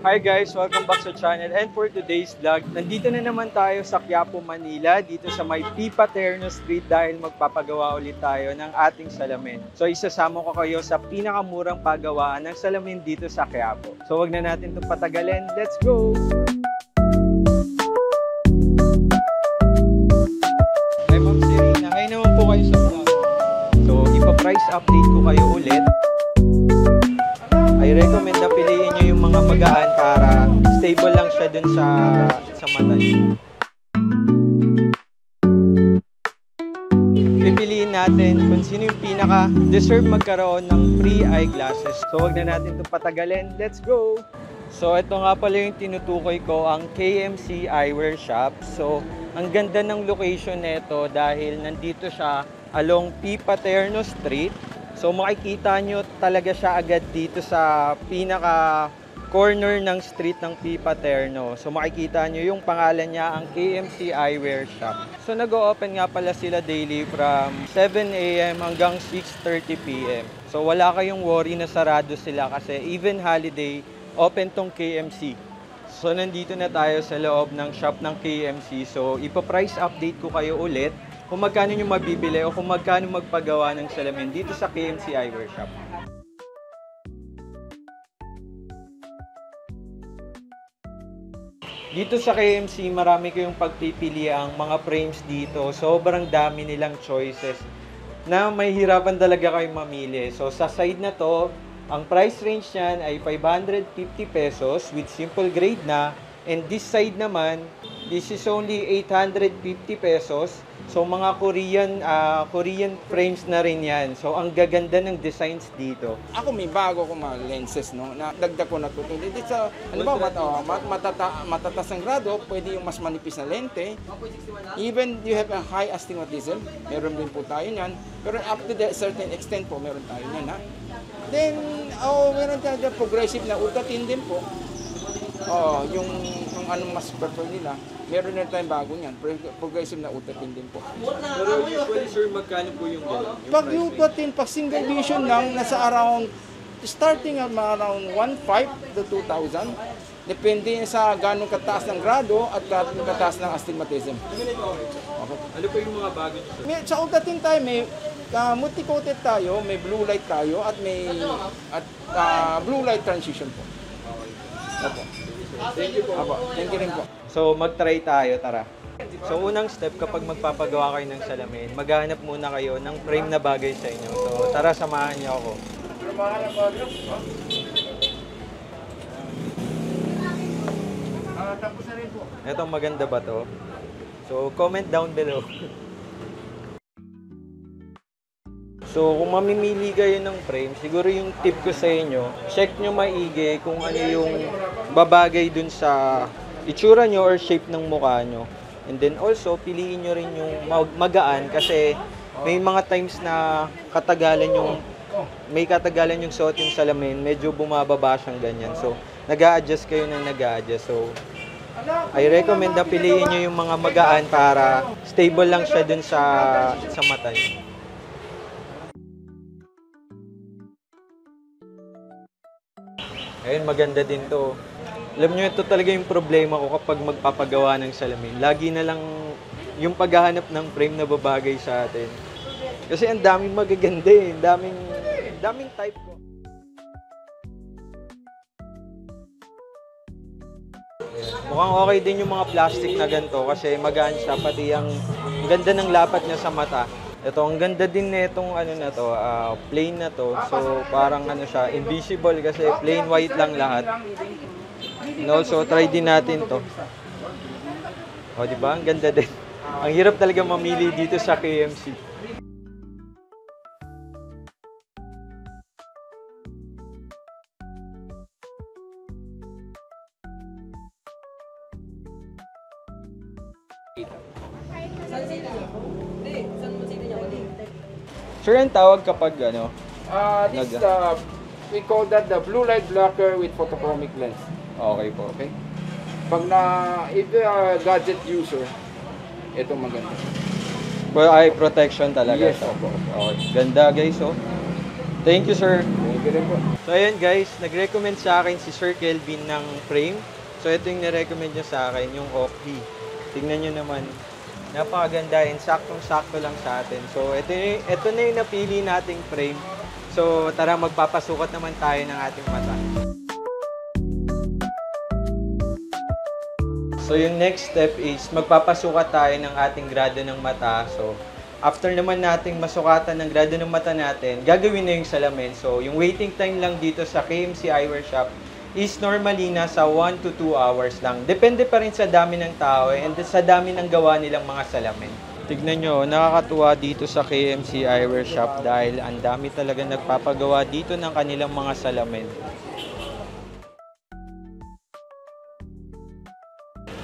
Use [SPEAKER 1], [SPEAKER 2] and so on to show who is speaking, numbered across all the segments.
[SPEAKER 1] Hi guys! Welcome back sa channel, and for today's vlog, nandito na naman tayo sa Quiapo, Manila, dito sa may P. Paterno Street dahil magpapagawa ulit tayo ng ating salamin. So isasama ko kayo sa pinakamurang paggawaan ng salamin dito sa Quiapo. So wag na natin itong patagalin, let's go! Hi Ma'am Serena, ngayon naman po kayo sa vlog. So ipa-price update ko kayo ulit. I recommend na piliin nyo yung mga magaan para stable lang siya dun sa mata nyo. Pipiliin natin kung sino yung pinaka-deserve magkaroon ng free eyeglasses. So wag na natin itong patagalin. Let's go! So ito nga pala yung tinutukoy ko, ang KMC Eyewear Shop. So ang ganda ng location nito dahil nandito siya along P. Paterno Street. So makikita nyo talaga siya agad dito sa pinaka corner ng street ng P. Paterno. So makikita nyo yung pangalan niya, ang KMC Eyewear Shop. So nag-o-open nga pala sila daily from 7 AM hanggang 6:30 PM. So wala kayong worry na sarado sila kasi even holiday, open tong KMC. So nandito na tayo sa loob ng shop ng KMC. So ipa-price update ko kayo ulit kung magkano nyo mabibili o kung magkano magpagawa ng salamin dito sa KMC Eyewear Shop. Dito sa KMC, marami kayong pagpipili ang mga frames dito. Sobrang dami nilang choices na may hirapan talaga kayong mamili. So sa side na to, ang price range niyan ay 550 pesos with simple grade na. And this side naman, this is only 850 pesos. So mga Korean frames na rin yan. So ang gaganda ng designs dito.
[SPEAKER 2] Ako may bago akong mga lenses, no, na dagdag ko na ito. Hindi sa, ano ba, matatas ang grado, pwede yung mas manipis na lente. Even you have a high astigmatism, meron din po tayo yan. Pero up to the certain extent po, meron tayo yan, ha. Then, meron tayo progressive na ultra-thin din po. Yung anong mas prefer nila, meron na tayong bago niyan, progressive na ultra-thin din po.
[SPEAKER 1] Pero usually sir, magkano po yung gano'n?
[SPEAKER 2] Pag yung ultra-thin, pag single vision lang, nasa around, starting at around 1,500 to 2,000. Depende sa gano'ng kataas ng grado at gano'ng kataas ng astigmatism.
[SPEAKER 1] Okay. Ano po yung mga bago nyo sir?
[SPEAKER 2] Sa ultra-thin tayo, may multi-coated tayo, may blue light tayo, at may blue light transition po. Opo.
[SPEAKER 1] Thank you po.
[SPEAKER 2] Opo. Thank you rin po.
[SPEAKER 1] So mag-try tayo, tara. So unang step kapag magpapagawa kayo ng salamin, maghahanap muna kayo ng frame na bagay sa inyo. So tara, samahan niyo ako.
[SPEAKER 2] Tapos na rin po.
[SPEAKER 1] Etong maganda ba to? So comment down below. So kung mamimili kayo ng frame, siguro yung tip ko sa inyo, check nyo maigi kung ano yung babagay dun sa itsura nyo or shape ng mukha nyo. And then also, piliin nyo rin yung magaan kasi may mga times na may katagalan yung suot yung salamin, medyo bumababa siyang ganyan. So nag-a-adjust kayo ng nag-a-adjust. So I recommend na piliin nyo yung mga magaan para stable lang siya dun sa mata nyo. Ayun, maganda din to. Alam nyo, ito talaga yung problema ko kapag magpapagawa ng salamin. Lagi na lang yung paghahanap ng frame na babagay sa atin. Kasi ang daming magaganda eh. Daming type ko. Mukhang okay din yung mga plastic na ganito kasi magaan siya. Pati ang ganda ng lapat niya sa mata. Ito, ang ganda din nitong plain na to. So, parang siya, invisible kasi plain white lang lahat. And also, try din natin to. O, di ba? Ang ganda din. Ang hirap talaga mamili dito sa KMC. Sir, ang tawag kapag
[SPEAKER 2] We call that the blue light blocker with photochromic lens.
[SPEAKER 1] Okay po.
[SPEAKER 2] Okay? If you are a gadget user, ito maganda.
[SPEAKER 1] Well, eye protection talaga.
[SPEAKER 2] Yes,
[SPEAKER 1] opo. Okay. Ganda guys, oh. Thank you, sir.
[SPEAKER 2] Thank you rin po.
[SPEAKER 1] So ayan guys, nag-recommend sa akin si Sir Kelvin ng frame. So ito yung nirecommend niya sa akin, yung Oakley. Tingnan nyo naman, napakaganda and saktong-sakto lang sa atin. So ito na yung napili nating frame. So tara, magpapasukat naman tayo ng ating mata. So yung next step is magpapasukat tayo ng ating grado ng mata. So after naman nating masukatan ng grado ng mata natin, gagawin na yung salamin. So yung waiting time lang dito sa KMC Eyewear Shop is normally nasa 1 to 2 hours lang. Depende pa rin sa dami ng tao and sa dami ng gawa nilang mga salamin. Tignan nyo, nakakatuwa dito sa KMC Eyewear Shop dahil ang dami talaga nagpapagawa dito ng kanilang mga salamin.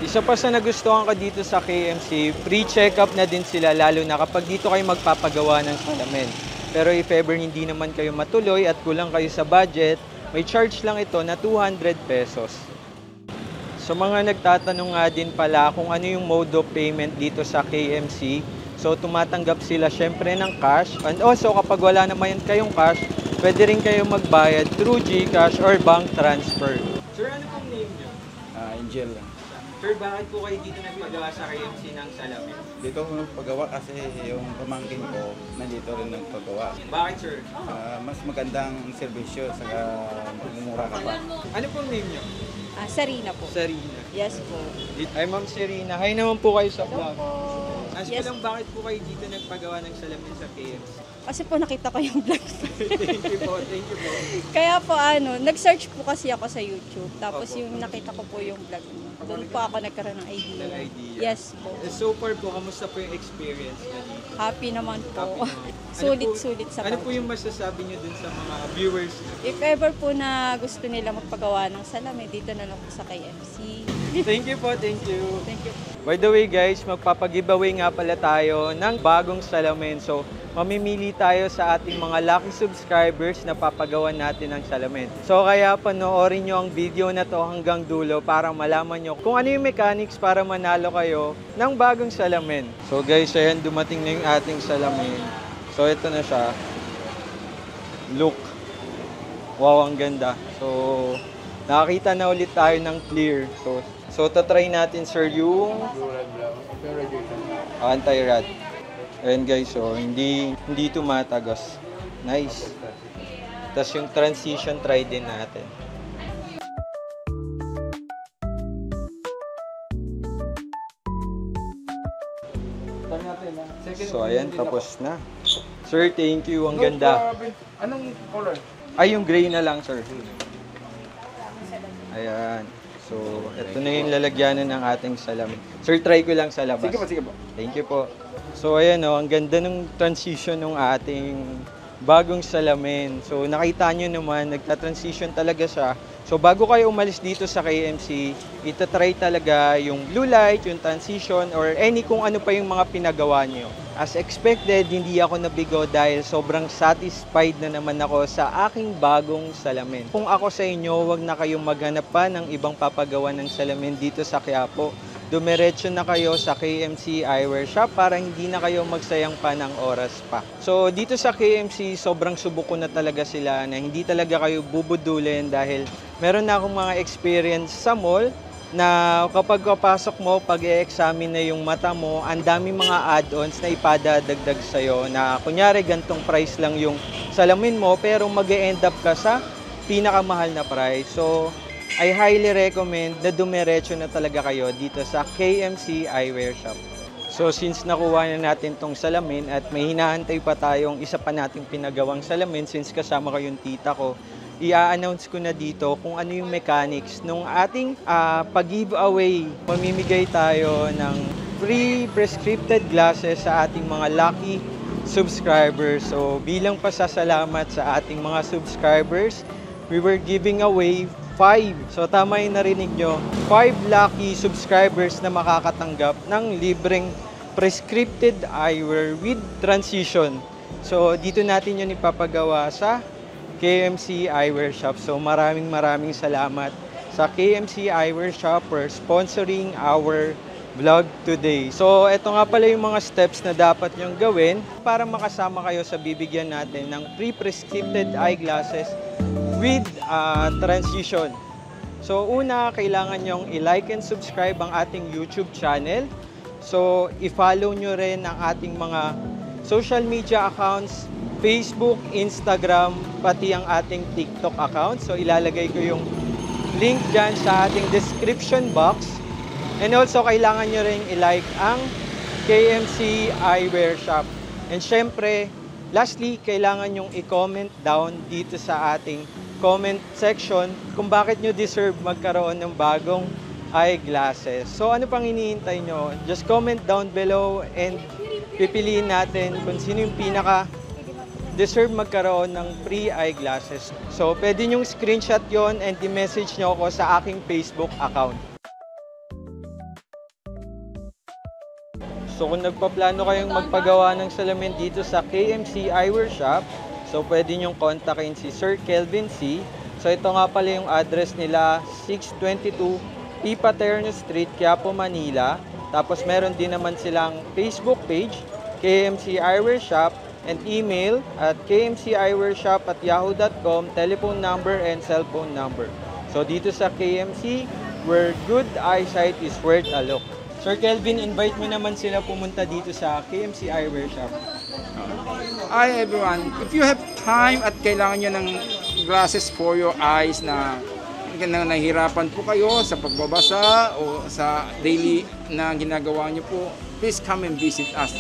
[SPEAKER 1] Isa pa sa nagustuhan ko dito sa KMC, free check-up na din sila lalo na kapag dito kayo magpapagawa ng salamin. Pero if ever hindi naman kayo matuloy at kulang kayo sa budget, may charge lang ito na 200 pesos. So mga nagtatanong nga din pala kung ano yung mode of payment dito sa KMC. So tumatanggap sila syempre ng cash. And also kapag wala naman kayong cash, pwede rin kayo magbayad through GCash or bank transfer. Sir, ano pong name niyo?
[SPEAKER 2] Angel.
[SPEAKER 1] Sir, bakit po kayo dito nagpagawa sa KMC ng salamin?
[SPEAKER 3] Dito ako nagpagawa kasi yung pamangkin ko nandito rin nagpagawa.
[SPEAKER 1] Bakit, sir?
[SPEAKER 3] Mas magandang serbisyo saka mumura ka pa.
[SPEAKER 1] Ano pong name niyo?
[SPEAKER 4] Sarina po.
[SPEAKER 1] Sarina.
[SPEAKER 4] Yes po.
[SPEAKER 1] Hi, Ma'am Sarina. Hi naman po kayo sa vlog. Ask
[SPEAKER 4] Yes.
[SPEAKER 1] ko lang, bakit po kayo dito nagpagawa ng salamin sa KMC?
[SPEAKER 4] Kasi po nakita ko yung vlog.
[SPEAKER 1] Thank you po, thank you po.
[SPEAKER 4] Kaya po nag-search po kasi ako sa YouTube. Tapos
[SPEAKER 1] Opo.
[SPEAKER 4] yung nakita ko po yung vlog niyo. Doon po ako nagkaroon ng idea.
[SPEAKER 1] Ng idea.
[SPEAKER 4] Yes po.
[SPEAKER 1] So far po, kamusta po yung experience niyo dito?
[SPEAKER 4] Happy naman
[SPEAKER 1] Happy
[SPEAKER 4] po.
[SPEAKER 1] naman.
[SPEAKER 4] Sulit-sulit sa
[SPEAKER 1] Ano po
[SPEAKER 4] budget.
[SPEAKER 1] yung masasabi niyo dun sa mga viewers niyo?
[SPEAKER 4] If ever po na gusto nila magpagawa ng salamin, dito na lang po sa KFC.
[SPEAKER 1] Thank you po, thank you.
[SPEAKER 4] Thank you.
[SPEAKER 1] By the way guys, magpapag-giveaway nga pala tayo ng bagong salamin. So, mamimili tayo sa ating mga lucky subscribers na papagawan natin ng salamin. So, kaya panoorin nyo ang video na to hanggang dulo para malaman nyo kung ano yung mechanics para manalo kayo ng bagong salamin. So guys, ayan, dumating na yung ating salamin. So, ito na siya. Look. Wow, ang ganda. So, nakakita na ulit tayo ng clear. So tatry natin sir yung anti-rat. Ayan guys, so hindi tumatagas. Nice. Tapos yung transition try din natin. So ayan, tapos na. Sir, thank you. Ang ganda.
[SPEAKER 2] Anong color?
[SPEAKER 1] Ay, yung gray na lang sir. Ayan. So, ito na yung lalagyanan ng ating salamin. Sir, try ko lang sa labas.
[SPEAKER 2] Sige po.
[SPEAKER 1] Thank you po. So, ayan o, ang ganda ng transition ng ating bagong salamin. So, nakita nyo naman, nagta-transition talaga siya. So, bago kayo umalis dito sa KMC, itatry talaga yung blue light, yung transition, or any kung ano pa yung mga pinagawa nyo. As expected, hindi ako nabigo dahil sobrang satisfied na naman ako sa aking bagong salamin. Kung ako sa inyo, wag na kayong maghanap pa ng ibang papagawa ng salamin dito sa Quiapo. Dumiretso na kayo sa KMC Eyewear Shop para hindi na kayo magsayang pa ng oras pa. So dito sa KMC, sobrang subok ko na talaga sila na hindi talaga kayo bubudulin dahil meron na akong mga experience sa mall na kapag kapasok mo, pag i-examine na yung mata mo, ang daming mga add-ons na ipadadagdag sa'yo na kunyari gantong price lang yung salamin mo pero mag-e-end up ka sa pinakamahal na price. So, I highly recommend na dumiretso na talaga kayo dito sa KMC Eyewear Shop. So, since nakuha na natin tong salamin at may hinahantay pa tayong isa pa nating pinagawang salamin since kasama ko yung tita ko, i-announce ko na dito kung ano yung mechanics nung ating pag-giveaway. Mamimigay tayo ng free prescripted glasses sa ating mga lucky subscribers. So bilang pasasalamat sa ating mga subscribers, we were giving away 5. So tama yung narinig nyo, 5 lucky subscribers na makakatanggap ng libreng prescripted eyewear with transition. So dito natin yun ipapagawa sa KMC Eyewear Shop. So maraming salamat sa KMC Eyewear Shop for sponsoring our vlog today. So ito nga pala yung mga steps na dapat nyong gawin para makasama kayo sa bibigyan natin ng free prescripted eyeglasses with transition. So una, kailangan nyong i-like and subscribe ang ating YouTube channel. So i-follow nyo rin ang ating mga social media accounts, Facebook, Instagram, pati ang ating TikTok account. So ilalagay ko yung link dyan sa ating description box. And also kailangan nyo rin i-like ang KMC Eyewear Shop. And syempre, lastly, kailangan nyong i-comment down dito sa ating comment section kung bakit nyo deserve magkaroon ng bagong eyeglasses. So ano pang hinihintay nyo? Just comment down below and pipiliin natin kung sino yung pinaka deserve magkaroon ng free eyeglasses. So pwede nyong screenshot yon and i-message nyo ako sa aking Facebook account. So kung nagpaplano kayong magpagawa ng salamin dito sa KMC Eyewear Shop, so pwede nyong kontakin si Sir Kelvin C. So ito nga pala yung address nila, 622 P. Paterno Street, Quiapo, Manila. Tapos meron din naman silang Facebook page, KMC Eyewear Shop, and email at kmceyewearshop@yahoo.com, telephone number and cellphone number. So dito sa KMC, where good eyesight is worth a look. Sir Kelvin, invite mo naman sila pumunta dito sa KMC Eyewear Shop.
[SPEAKER 2] Hi everyone, if you have time at kailangan nyo ng glasses for your eyes na nahihirapan po kayo sa pagbabasa o sa daily na ginagawa nyo po, please come and visit us.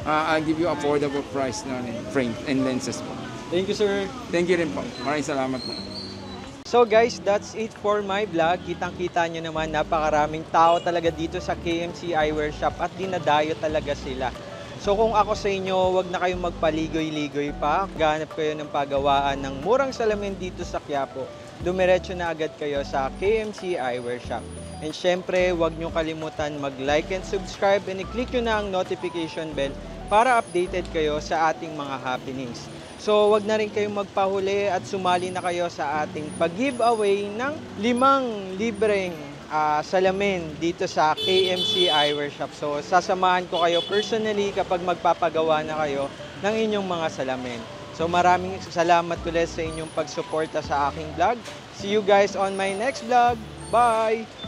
[SPEAKER 2] I'll give you affordable price na frame and lenses po.
[SPEAKER 1] Thank you, sir.
[SPEAKER 2] Thank you rin po. Maraming salamat po.
[SPEAKER 1] So guys, that's it for my vlog. Kitang-kita nyo naman, napakaraming tao talaga dito sa KMC Eyewear Shop at dinadayo talaga sila. So kung ako sa inyo, wag na kayong magpaligoy-ligoy pa. Ganap kayo ng pagawaan ng murang salamin dito sa Quiapo. Dumiretso na agad kayo sa KMC Eyewear Shop. And syempre, wag nyo kalimutan mag-like and subscribe and i-click nyo na ang notification bell para updated kayo sa ating mga happenings. So wag na rin kayong magpahuli at sumali na kayo sa ating pag-giveaway ng 5 libreng salamin dito sa KMC Eyewear Shop. So sasamahan ko kayo personally kapag magpapagawa na kayo ng inyong mga salamin. So maraming salamat ulit sa inyong pagsuporta sa aking vlog. See you guys on my next vlog. Bye!